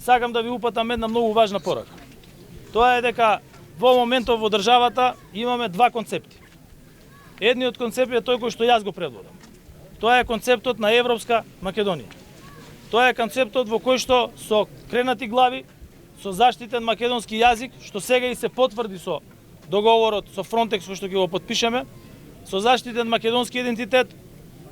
сакам да ви упатам една многу важна порака. Тоа е дека во моментов во државата имаме два концепти. Едниот концепт е тој кој што јас го предводам. Тоа е концептот на Европска Македонија. Тоа е концептот во кој што со кренати глави, со заштитен македонски јазик, што сега и се потврди со договорот со Фронтекс кој што ќе го потпишеме, со заштитен македонски идентитет,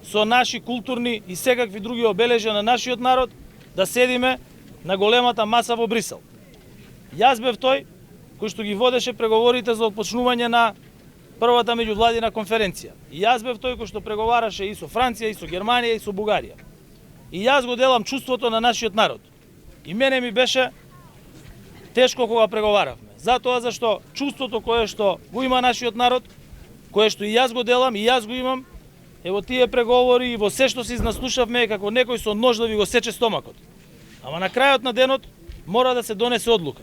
со наши културни и секакви други обележја на нашиот народ, да седиме на големата маса во Брисел. Јас бев тој кој што ги водеше преговорите за отпочнување на првата меѓувладина конференција. И јас бев тој кој што преговараше и со Франција, и со Германија, и со Бугарија. И јас го делам чувството на нашиот народ. И мене ми беше тешко кога преговаравме. Затоа зашто чувството кое што го има нашиот народ, кое што и јас го делам, и јас го имам, е во тие преговори и во се што се изнаслушавме како некој со нож да ви го сече стомакот. Ама на крајот на денот мора да се донесе одлука.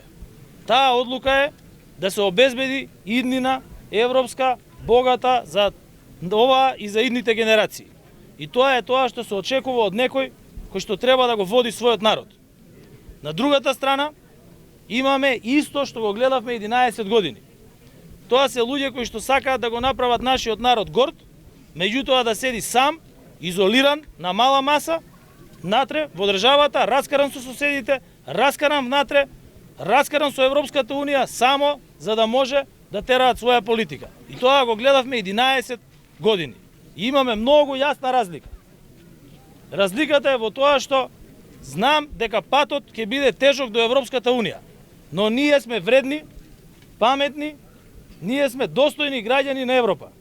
Таа одлука е да се обезбеди иднина европска, богата за ова и за идните генерации. И тоа е тоа што се очекува од некој кој што треба да го води својот народ. На другата страна имаме исто што го гледавме 11 години. Тоа се луѓе кои што сакаат да го направат нашиот народ горд, меѓутоа да седи сам, изолиран, на мала маса, натре во државата, раскаран со соседите, раскаран внатре, раскаран со Европската Унија, само за да може да тераат своја политика. И тоа го гледавме 11 години. И имаме многу јасна разлика. Разликата е во тоа што знам дека патот ќе биде тежок до Европската Унија, но ние сме вредни, паметни, ние сме достојни граѓани на Европа.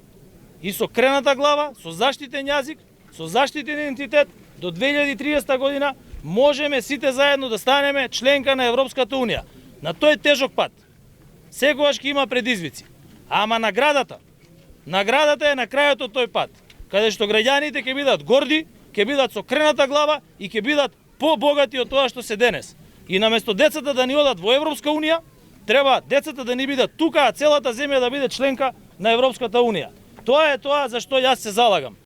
И со крената глава, со заштитен јазик, со заштитен идентитет, до 2030 година можеме сите заедно да станеме членка на Европската Унија. На тој тежок пат секогаш ќе има предизвици, ама наградата е на крајот од тој пат, каде што граѓаните ќе бидат горди, ќе бидат со крената глава и ќе бидат побогати од тоа што се денес. И наместо децата да ни одат во Европска Унија, треба децата да ни бидат тука, а целата земја да биде членка на Европската Унија. Тоа е тоа за што јас се залагам.